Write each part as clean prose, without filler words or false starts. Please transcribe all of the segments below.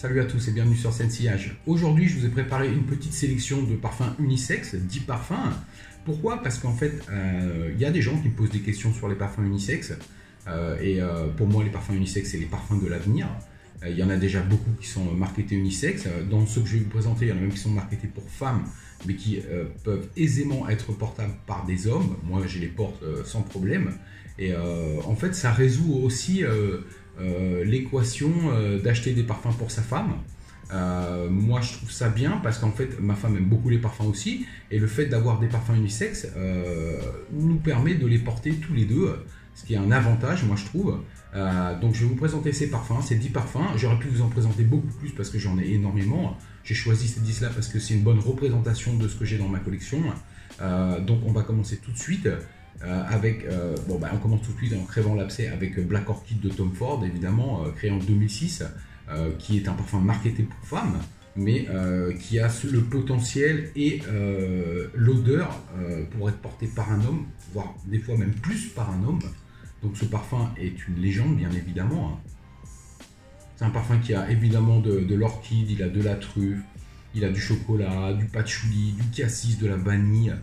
Salut à tous et bienvenue sur Sensillage. Aujourd'hui, je vous ai préparé une petite sélection de parfums unisexes, 10 parfums. Pourquoi? Parce qu'en fait, il y a des gens qui me posent des questions sur les parfums unisexes. Pour moi, les parfums unisexes, c'est les parfums de l'avenir. Il y en a déjà beaucoup qui sont marketés unisexes. Dans ceux que je vais vous présenter, il y en a même qui sont marketés pour femmes, mais qui peuvent aisément être portables par des hommes. Moi, je les porte sans problème. En fait, ça résout aussi l'équation d'acheter des parfums pour sa femme. Moi je trouve ça bien parce qu'en fait ma femme aime beaucoup les parfums aussi, et le fait d'avoir des parfums unisexes nous permet de les porter tous les deux, ce qui est un avantage, moi je trouve. Donc je vais vous présenter ces parfums, ces 10 parfums. J'aurais pu vous en présenter beaucoup plus parce que j'en ai énormément. J'ai choisi ces 10 là parce que c'est une bonne représentation de ce que j'ai dans ma collection. Donc on va commencer tout de suite on commence tout de suite en crevant l'abcès avec Black Orchid de Tom Ford, évidemment, créé en 2006, qui est un parfum marketé pour femmes, mais qui a le potentiel et l'odeur pour être porté par un homme, voire des fois même plus par un homme. Donc ce parfum est une légende, bien évidemment. C'est un parfum qui a évidemment de l'orchide, il a de la truffe, il a du chocolat, du patchouli, du cassis, de la vanille.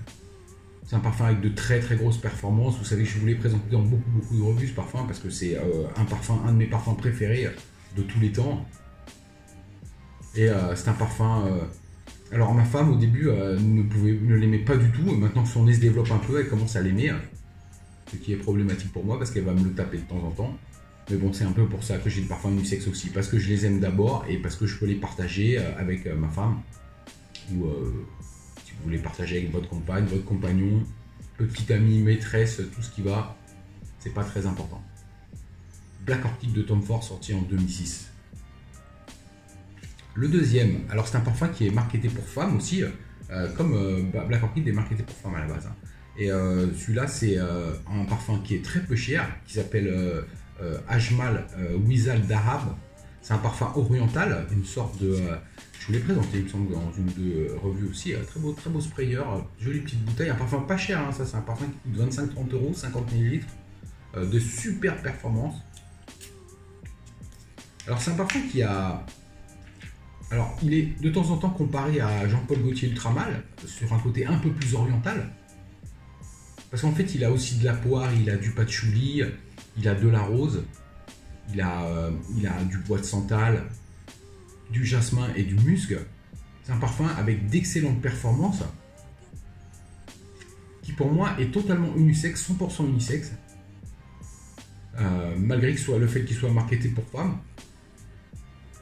C'est un parfum avec de très très grosses performances. Vous savez que je vous l'ai présenté dans beaucoup de revues ce parfum parce que c'est un de mes parfums préférés de tous les temps. Et c'est un parfum... Alors ma femme au début ne l'aimait pas du tout. Maintenant que son nez se développe un peu, elle commence à l'aimer. Ce qui est problématique pour moi parce qu'elle va me le taper de temps en temps. Mais bon, c'est un peu pour ça que j'ai le parfum unisexe aussi. Parce que je les aime d'abord et parce que je peux les partager avec ma femme. Ou... si vous voulez partager avec votre compagne, votre compagnon, petite amie, maîtresse, tout ce qui va, c'est pas très important. Black Orchid de Tom Ford, sorti en 2006. Le deuxième, alors c'est un parfum qui est marketé pour femmes aussi, comme Black Orchid est marketé pour femmes à la base. Et celui-là, c'est un parfum qui est très peu cher, qui s'appelle Ajmal Wizal d'Arabe. C'est un parfum oriental, une sorte de... je vous l'ai présenté, il me semble, dans une ou deux revues aussi. Très beau sprayer, jolie petite bouteille. Un parfum pas cher, hein, ça c'est un parfum qui coûte 25-30 euros, 50 ml. De super performance. Alors c'est un parfum qui a... Alors il est de temps en temps comparé à Jean-Paul Gaultier Ultramal, sur un côté un peu plus oriental. Parce qu'en fait il a aussi de la poire, il a du patchouli, il a de la rose. Il a du bois de santal, du jasmin et du musc. C'est un parfum avec d'excellentes performances qui pour moi est totalement unisexe, 100% unisexe. Malgré que le fait qu'il soit marketé pour femmes.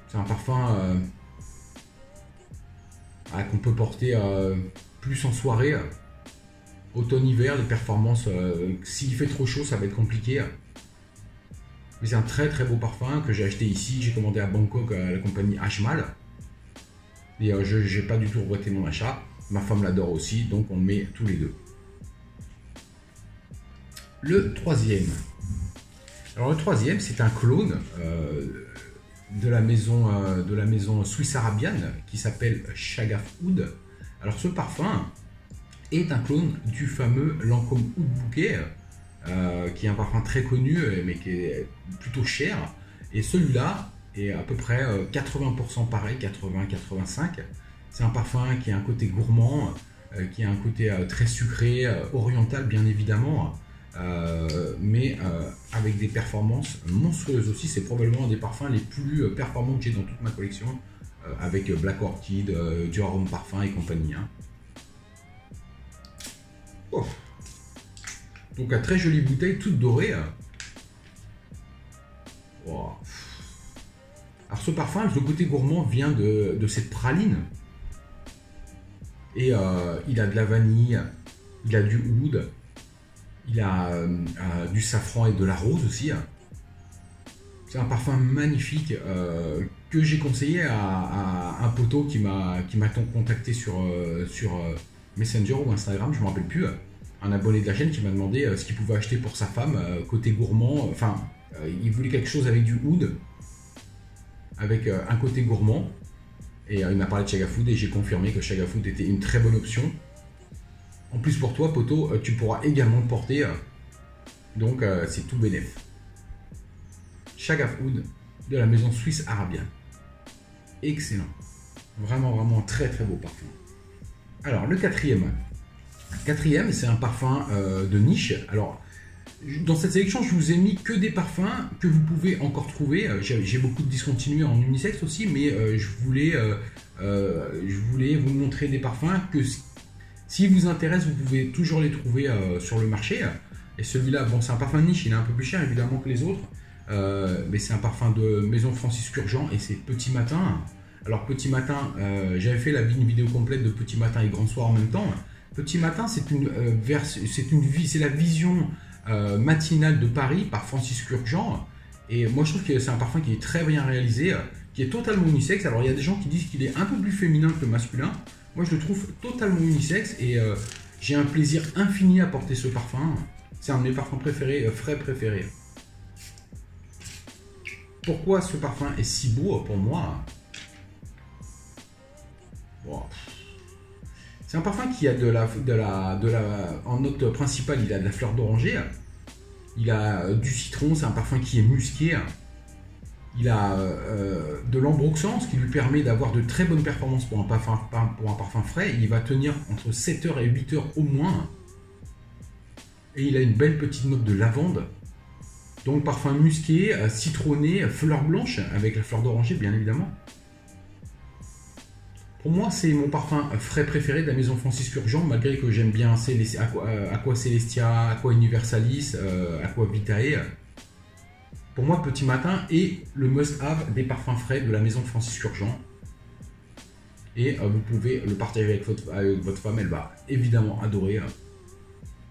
C'est un parfum qu'on peut porter plus en soirée. Automne-hiver, les performances, s'il fait trop chaud ça va être compliqué. Mais c'est un très beau parfum que j'ai acheté ici, j'ai commandé à Bangkok à la compagnie Ajmal. Et je n'ai pas du tout regretté mon achat. Ma femme l'adore aussi, donc on le met tous les deux. Le troisième. Alors le troisième, c'est un clone de la maison Swiss Arabian qui s'appelle Shagaf Oud. Alors ce parfum est un clone du fameux Lancôme Oud Bouquet. Qui est un parfum très connu mais qui est plutôt cher, et celui-là est à peu près 80% pareil, 80-85. C'est un parfum qui a un côté gourmand, qui a un côté très sucré, oriental bien évidemment, mais avec des performances monstrueuses aussi. C'est probablement un des parfums les plus performants que j'ai dans toute ma collection, avec Black Orchid, Dior Homme Parfum et compagnie. Oh. Donc une très jolie bouteille, toute dorée. Wow. Alors ce parfum, le côté gourmand vient de cette praline. Et il a de la vanille, il a du oud, il a du safran et de la rose aussi. C'est un parfum magnifique que j'ai conseillé à un poteau qui m'a contacté sur Messenger ou Instagram, je ne me rappelle plus. Un abonné de la chaîne qui m'a demandé ce qu'il pouvait acheter pour sa femme, côté gourmand. Enfin, il voulait quelque chose avec du oud, avec un côté gourmand. Et il m'a parlé de Shagaf Oud et j'ai confirmé que Shagaf Oud était une très bonne option. En plus pour toi, poteau, tu pourras également le porter. Donc c'est tout bénef. Shagaf Oud de la maison Swiss Arabian. excellent. Vraiment, vraiment très très beau parfum. Alors le quatrième. Quatrième, c'est un parfum de niche. Alors dans cette sélection, je vous ai mis que des parfums que vous pouvez encore trouver. J'ai beaucoup de discontinués en unisexe aussi, mais je voulais vous montrer des parfums que si vous intéressent, vous pouvez toujours les trouver sur le marché. Et celui-là, bon, c'est un parfum de niche, il est un peu plus cher évidemment que les autres, mais c'est un parfum de Maison Francis Kurkdjian et c'est Petit Matin. Alors Petit Matin, j'avais fait une vidéo complète de Petit Matin et Grand Soir en même temps. Petit Matin, c'est la vision matinale de Paris par Francis Kurkdjian. Et moi, je trouve que c'est un parfum qui est très bien réalisé, qui est totalement unisexe. Alors il y a des gens qui disent qu'il est un peu plus féminin que masculin. Moi, je le trouve totalement unisexe et j'ai un plaisir infini à porter ce parfum. C'est un de mes parfums préférés, frais préférés. Pourquoi ce parfum est si beau pour moi? Wow. C'est un parfum qui a en note principale, il a de la fleur d'oranger, il a du citron, c'est un parfum qui est musqué, il a de l'ambroxan, ce qui lui permet d'avoir de très bonnes performances pour un parfum frais. Il va tenir entre 7 heures et 8 heures au moins. Et il a une belle petite note de lavande. Donc parfum musqué, citronné, fleur blanche, avec la fleur d'oranger bien évidemment. Pour moi, c'est mon parfum frais préféré de la Maison Francis Kurkdjian, malgré que j'aime bien Aqua Celestia, Aqua Universalis, Aqua Vitae. Pour moi, Petit Matin est le must-have des parfums frais de la Maison Francis Kurkdjian. Et vous pouvez le partager avec votre femme, elle va évidemment adorer.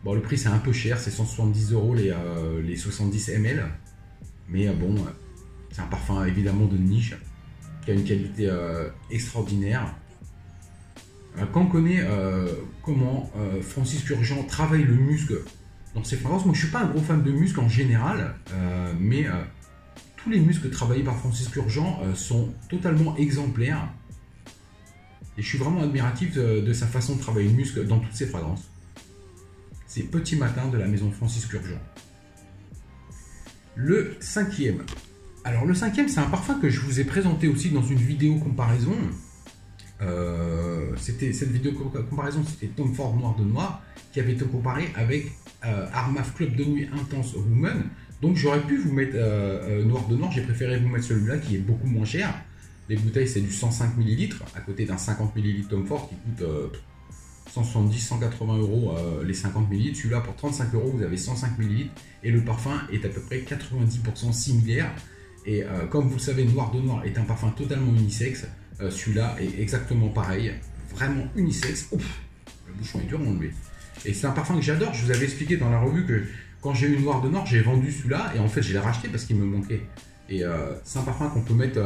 Bon, le prix c'est un peu cher, c'est 170 € les 70 ml. Mais bon, c'est un parfum évidemment de niche, qui a une qualité extraordinaire. Quand on connaît comment Francis Kurkdjian travaille le musc dans ses fragrances, moi je suis pas un gros fan de musc en général, mais tous les muscs travaillés par Francis Kurkdjian sont totalement exemplaires. Et je suis vraiment admiratif de sa façon de travailler le musc dans toutes ses fragrances. C'est Petit Matin de la Maison Francis Kurkdjian. Le cinquième. Alors le cinquième, c'est un parfum que je vous ai présenté aussi dans une vidéo comparaison. Cette vidéo comparaison, c'était Tom Ford Noir de Noir, qui avait été comparé avec Armaf Club de Nuit Intense Woman. Donc j'aurais pu vous mettre Noir de Noir, j'ai préféré vous mettre celui-là qui est beaucoup moins cher. Les bouteilles, c'est du 105 ml, à côté d'un 50 ml Tom Ford qui coûte 170-180 € les 50 ml. Celui-là, pour 35 €, vous avez 105 ml et le parfum est à peu près 90% similaire. Et comme vous le savez, Noir de Noir est un parfum totalement unisexe. Celui-là est exactement pareil, vraiment unisexe. Ouf, le bouchon est dur à enlever. Et c'est un parfum que j'adore. Je vous avais expliqué dans la revue que quand j'ai eu Noir de Noir, j'ai vendu celui-là et en fait, je l'ai racheté parce qu'il me manquait. Et c'est un parfum qu'on peut mettre,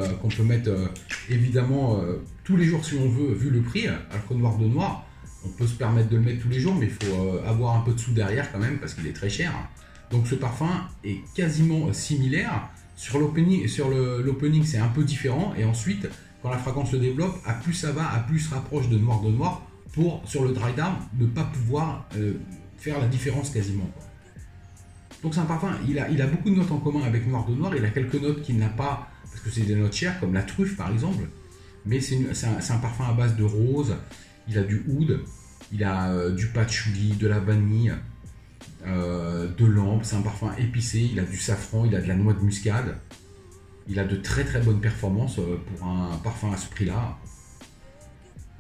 évidemment tous les jours si on veut, vu le prix. Alors que Noir de Noir, on peut se permettre de le mettre tous les jours, mais il faut avoir un peu de sous derrière quand même parce qu'il est très cher. Donc ce parfum est quasiment similaire. Sur l'opening, c'est un peu différent. Et ensuite, quand la fragrance se développe, à plus ça va, à plus se rapproche de Noir pour, sur le dry down, ne pas pouvoir faire la différence quasiment. Donc c'est un parfum, il a beaucoup de notes en commun avec Noir de Noir. Il a quelques notes qu'il n'a pas, parce que c'est des notes chères, comme la truffe par exemple. Mais c'est un parfum à base de rose. Il a du oud, il a du patchouli, de la vanille, de l'ambre. C'est un parfum épicé, il a du safran, il a de la noix de muscade. Il a de très très bonnes performances pour un parfum à ce prix-là.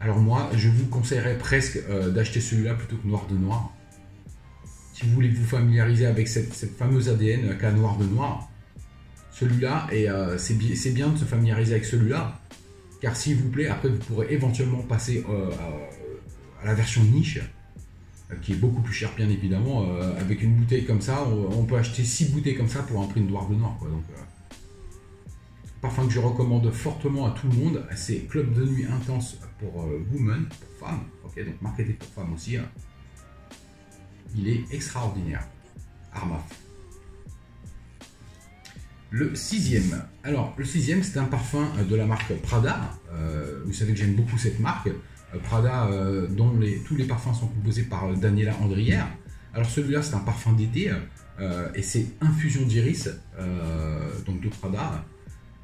Alors moi, je vous conseillerais presque d'acheter celui-là plutôt que Noir de Noir. Si vous voulez vous familiariser avec cette fameuse ADN qu'a Noir de Noir, celui-là, et c'est bien de se familiariser avec celui-là, car s'il vous plaît, après vous pourrez éventuellement passer à la version niche, qui est beaucoup plus chère bien évidemment. Avec une bouteille comme ça, on peut acheter 6 bouteilles comme ça pour un prix de Noir de Noir, quoi. Donc, parfum que je recommande fortement à tout le monde, c'est Club de Nuit Intense pour woman, pour femme, ok, donc marketé pour femme aussi. Il est extraordinaire. Armaf. Le sixième. Alors, le sixième, c'est un parfum de la marque Prada. Vous savez que j'aime beaucoup cette marque. Prada, dont tous les parfums sont composés par Daniela Andrière. Alors, celui-là, c'est un parfum d'été et c'est Infusion d'Iris, donc de Prada.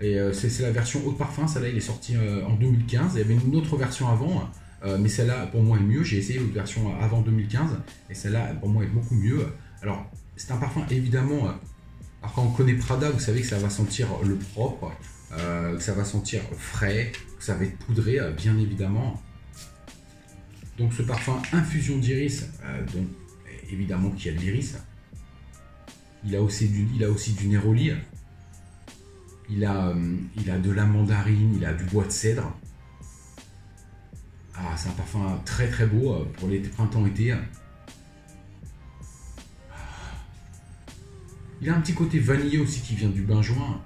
Et c'est la version haut de parfum, celle-là il est sorti en 2015. Il y avait une autre version avant, mais celle-là pour moi est mieux. J'ai essayé l'autre version avant 2015 et celle-là pour moi est beaucoup mieux. Alors c'est un parfum évidemment, alors quand on connaît Prada, vous savez que ça va sentir le propre, que ça va sentir frais, que ça va être poudré bien évidemment. Donc ce parfum infusion d'iris, donc évidemment qu'il y a de l'iris. Il a aussi du néroli. Il a de la mandarine, il a du bois de cèdre. Ah, c'est un parfum très très beau pour les printemps-été. Il a un petit côté vanillé aussi qui vient du benjoin.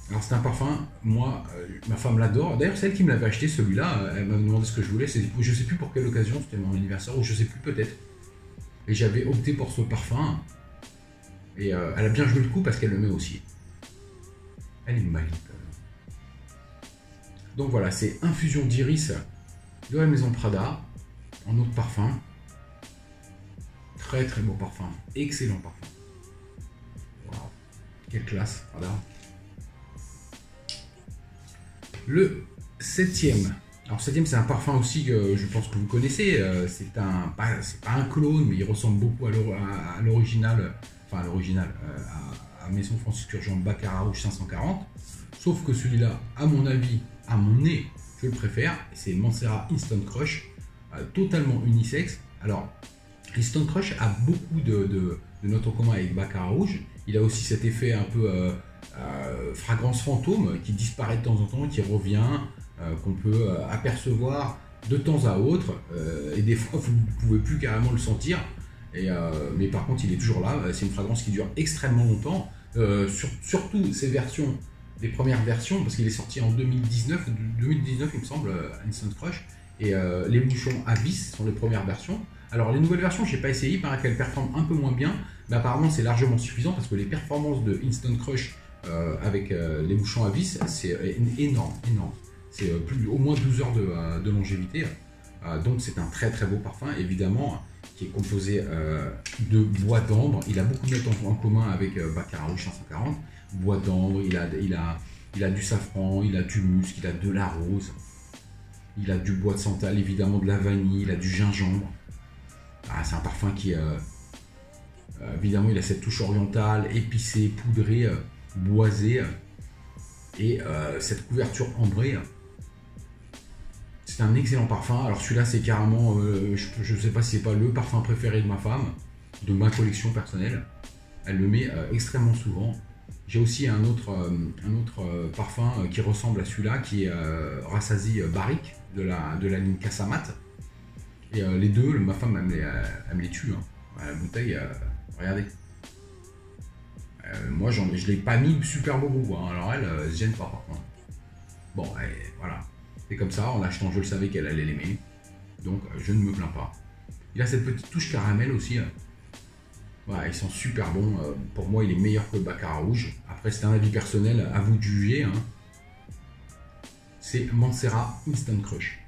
Alors c'est un parfum, moi, ma femme l'adore. D'ailleurs, c'est elle qui me l'avait acheté celui-là. Elle m'a demandé ce que je voulais. Je sais plus pour quelle occasion, c'était mon anniversaire ou je sais plus peut-être. Et j'avais opté pour ce parfum. Et elle a bien joué le coup parce qu'elle le met aussi. Elle est maligne. Donc voilà, c'est infusion d'iris de la maison Prada en eau de parfum. Très très beau parfum, excellent parfum. Wow. Quelle classe, Prada. Le septième. Alors septième, c'est un parfum aussi que je pense que vous connaissez. C'est pas un clone, mais il ressemble beaucoup à l'original, enfin à l'original, à Maison Francis Kurkdjian Baccarat Rouge 540. Sauf que celui-là, à mon avis, à mon nez, je le préfère. C'est Mancera Instant Crush, totalement unisexe. Alors, Instant Crush a beaucoup de notes en commun avec Baccarat Rouge. Il a aussi cet effet un peu fragrance fantôme qui disparaît de temps en temps, qui revient, qu'on peut apercevoir de temps à autre. Et des fois, vous ne pouvez plus carrément le sentir. Mais par contre, il est toujours là. C'est une fragrance qui dure extrêmement longtemps. Surtout ces versions, les premières versions, parce qu'il est sorti en 2019 il me semble, Instant Crush, et les bouchons à vis sont les premières versions. Alors les nouvelles versions, je n'ai pas essayé, il paraît qu'elles performent un peu moins bien, mais apparemment c'est largement suffisant parce que les performances de Instant Crush avec les bouchons à vis, c'est énorme. C'est au moins 12 heures de longévité, donc c'est un très très beau parfum, évidemment, qui est composé de bois d'ambre. Il a beaucoup de notes en commun avec Baccarat Rouge 540. Bois d'ambre, il a du safran, il a du musc, il a de la rose, il a du bois de santal, évidemment de la vanille, il a du gingembre. Ah, c'est un parfum qui, évidemment, il a cette touche orientale, épicée, poudrée, boisée, et cette couverture ambrée. C'est un excellent parfum. Alors celui-là, c'est carrément, je ne sais pas si c'est pas le parfum préféré de ma femme, de ma collection personnelle. Elle le met extrêmement souvent. J'ai aussi un autre parfum qui ressemble à celui-là, qui est Rassasi Barrique de la ligne Cassamat. Et les deux, ma femme, elle me les tue. Hein. La bouteille, regardez. Moi, je ne l'ai pas mis super beau goût. Hein. Alors elle, elle se gêne pas par contre. Bon, voilà. C'est comme ça, en l'achetant, je le savais qu'elle allait l'aimer. Donc, je ne me plains pas. Il a cette petite touche caramel aussi. Voilà, ils sont super bons. Pour moi, il est meilleur que le Baccarat Rouge. Après, c'est un avis personnel, à vous de juger. Hein. C'est Mancera Instant Crush.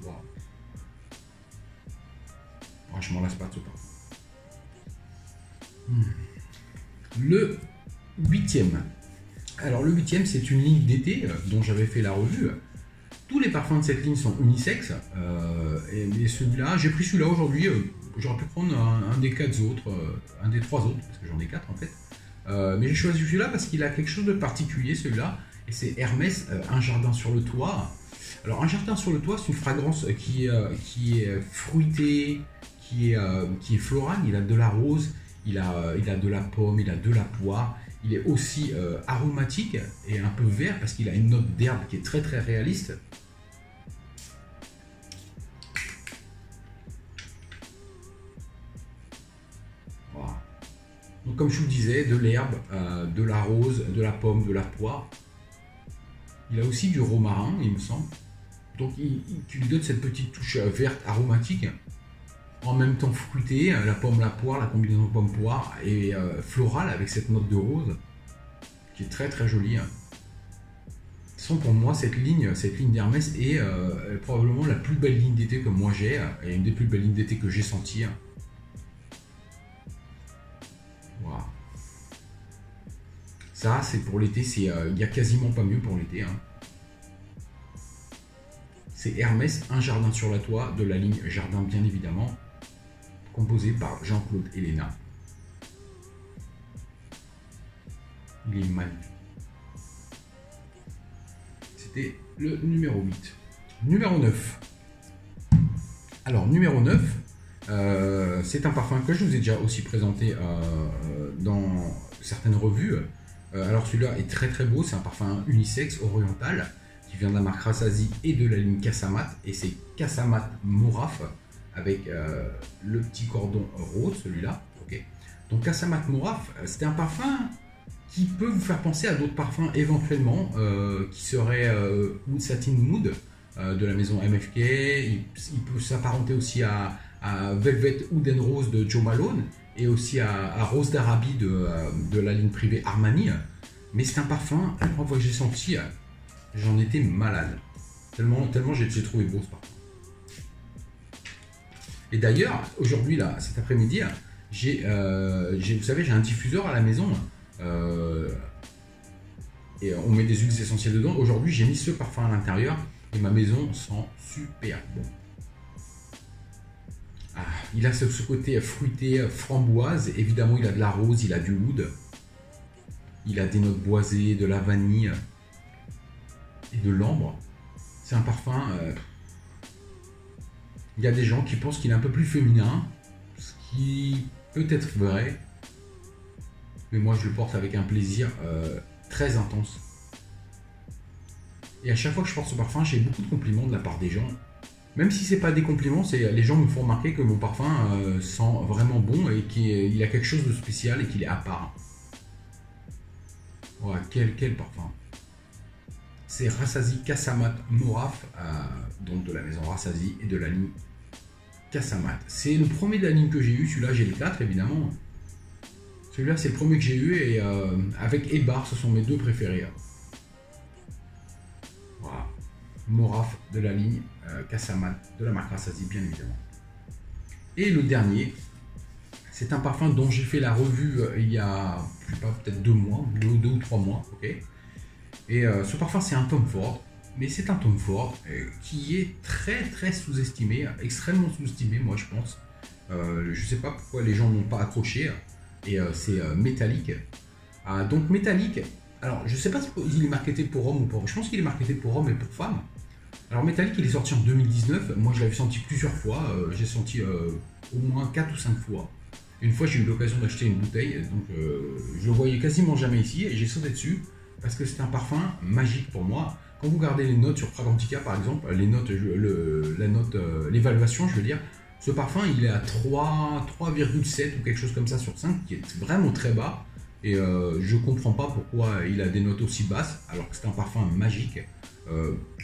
Wow. Je m'en lasse pas de ce parfum. Le huitième. Alors le huitième, c'est une ligne d'été dont j'avais fait la revue. Tous les parfums de cette ligne sont unisexes. Et celui-là, j'ai pris celui-là aujourd'hui. J'aurais pu prendre un des quatre autres, un des trois autres, parce que j'en ai quatre en fait. Mais j'ai choisi celui-là parce qu'il a quelque chose de particulier, celui-là. Et c'est Hermès, Un jardin sur le toit. Alors un jardin sur le toit, c'est une fragrance qui est fruitée, qui est florale. Il a de la rose, il a de la pomme, il a de la poire. Il est aussi aromatique et un peu vert parce qu'il a une note d'herbe qui est très très réaliste. Voilà. Donc comme je vous disais, de l'herbe, de la rose, de la pomme, de la poire. Il a aussi du romarin, il me semble. Donc tu lui donnes cette petite touche verte aromatique, en même temps fruitée, la pomme, la poire, la combinaison pomme-poire et florale avec cette note de rose qui est très très jolie. De toute façon, pour moi, cette ligne d'Hermès est probablement la plus belle ligne d'été que moi j'ai et une des plus belles lignes d'été que j'ai senties. Voilà. Ça, c'est pour l'été, il n'y a quasiment pas mieux pour l'été. Hein. C'est Hermès, un jardin sur la toit, de la ligne Jardin bien évidemment, composé par Jean-Claude Héléna. Il est magnifique. C'était le numéro 8. Numéro 9. Alors, numéro 9, c'est un parfum que je vous ai déjà aussi présenté dans certaines revues. Alors, celui-là est très très beau. C'est un parfum unisexe oriental qui vient de la marque Rassasi et de la ligne Casamat. Et c'est Casamat Moraf avec le petit cordon rose, celui-là. Okay. Donc, Casamat Moraf, c'était un parfum qui peut vous faire penser à d'autres parfums éventuellement, qui seraient Wood Satin Mood de la maison MFK. Il peut s'apparenter aussi à Velvet Wood and Rose de Joe Malone et aussi à Rose d'Arabie de la ligne privée Armani. Mais c'est un parfum, la première fois que j'ai senti, j'en étais malade. Tellement j'ai trouvé beau ce parfum. Et d'ailleurs, aujourd'hui, là, cet après-midi, vous savez, j'ai un diffuseur à la maison. Et on met des huiles essentielles dedans. Aujourd'hui, j'ai mis ce parfum à l'intérieur et ma maison sent super bon. Ah, il a ce côté fruité, framboise. Évidemment, il a de la rose, il a du oud. Il a des notes boisées, de la vanille et de l'ambre. C'est un parfum. Il y a des gens qui pensent qu'il est un peu plus féminin, ce qui peut être vrai. Mais moi je le porte avec un plaisir très intense. Et à chaque fois que je porte ce parfum, j'ai beaucoup de compliments de la part des gens. Même si c'est pas des compliments, les gens me font remarquer que mon parfum sent vraiment bon et qu'il a quelque chose de spécial et qu'il est à part. Voilà, quel parfum. C'est Rassasi Casamat Moraf, donc de la maison Rassasi et de la ligne Casamat. C'est le premier de la ligne que j'ai eu, celui-là j'ai le 4 évidemment. Celui-là, c'est le premier que j'ai eu et avec Ebar, ce sont mes deux préférés. Voilà. Moraf de la ligne Casamat de la marque Rassasi, bien évidemment. Et le dernier, c'est un parfum dont j'ai fait la revue il y a, je sais pas, peut-être 2 mois, 2 ou 3 mois. Okay. Et ce parfum, c'est un Tom Ford. Mais c'est un Tom Ford qui est très très sous-estimé, extrêmement sous-estimé, moi je pense. Je ne sais pas pourquoi les gens n'ont pas accroché. Et c'est métallique. Donc métallique, alors je sais pas s'il est marketé pour homme ou pour... Je pense qu'il est marketé pour homme et pour femme. Alors métallique, il est sorti en 2019. Moi je l'avais senti plusieurs fois. J'ai senti au moins 4 ou 5 fois. Une fois j'ai eu l'occasion d'acheter une bouteille. Donc je le voyais quasiment jamais ici. Et j'ai sauté dessus. Parce que c'est un parfum magique pour moi. Quand vous regardez les notes sur Fragrantica par exemple, les notes, l'évaluation je veux dire, ce parfum, il est à 3,7 ou quelque chose comme ça sur 5, qui est vraiment très bas. Et je comprends pas pourquoi il a des notes aussi basses, alors que c'est un parfum magique.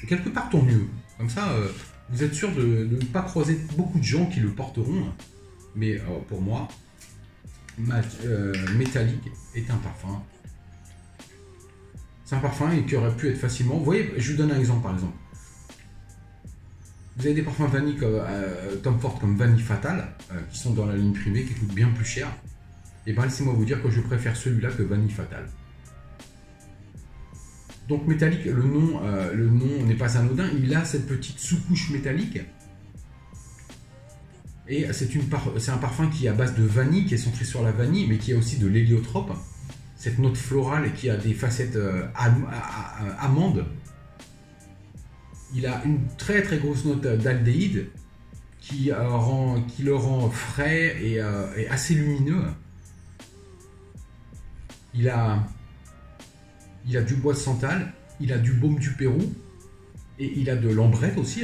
Quelque part, tant mieux. Comme ça, vous êtes sûr de ne pas croiser beaucoup de gens qui le porteront. Mais pour moi, métallique est un parfum. C'est un parfum qui aurait pu être facilement... Vous voyez, je vous donne un exemple par exemple. Vous avez des parfums vanille comme Tom Ford comme Vanille Fatale qui sont dans la ligne privée qui coûtent bien plus cher. Et bien laissez-moi vous dire que je préfère celui-là que Vanille Fatale. Donc métallique, le nom n'est pas anodin, il a cette petite sous-couche métallique. Et c'est un parfum qui est à base de vanille, qui est centré sur la vanille, mais qui a aussi de l'héliotrope. Cette note florale qui a des facettes amandes. Il a une très très grosse note d'aldéhyde qui le rend frais et assez lumineux. Il a du bois de santal, il a du baume du Pérou et il a de l'ambrette aussi.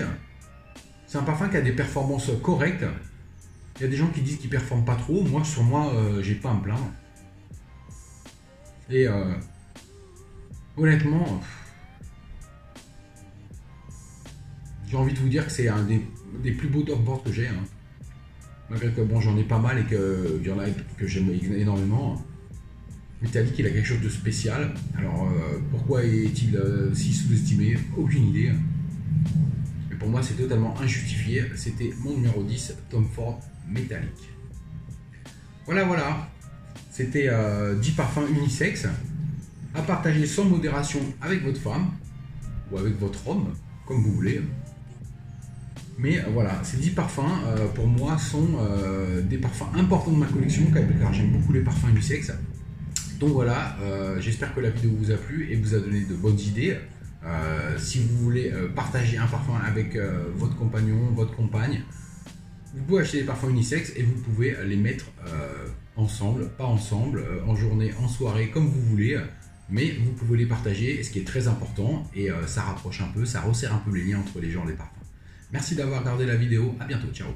C'est un parfum qui a des performances correctes. Il y a des gens qui disent qu'il ne performe pas trop. Moi, sur moi, j'ai pas à me plaindre. Et honnêtement, j'ai envie de vous dire que c'est un des plus beaux Tom Ford que j'ai. Hein. Malgré que bon, j'en ai pas mal et qu'il y en a que j'aime énormément. Métallique, il a quelque chose de spécial. Alors, pourquoi est-il si sous-estimé? Aucune idée. Mais pour moi, c'est totalement injustifié. C'était mon numéro 10, Tom Ford Métallique. Voilà. C'était 10 parfums unisex. à partager sans modération avec votre femme ou avec votre homme, comme vous voulez. Mais voilà, ces 10 parfums, pour moi, sont des parfums importants de ma collection, car j'aime beaucoup les parfums unisexes. Donc voilà, j'espère que la vidéo vous a plu et vous a donné de bonnes idées. Si vous voulez partager un parfum avec votre compagnon, votre compagne, vous pouvez acheter des parfums unisexes et vous pouvez les mettre ensemble, pas ensemble, en journée, en soirée, comme vous voulez. Mais vous pouvez les partager, ce qui est très important, et ça rapproche un peu, ça resserre un peu les liens entre les gens et les parfums. Merci d'avoir regardé la vidéo, à bientôt, ciao.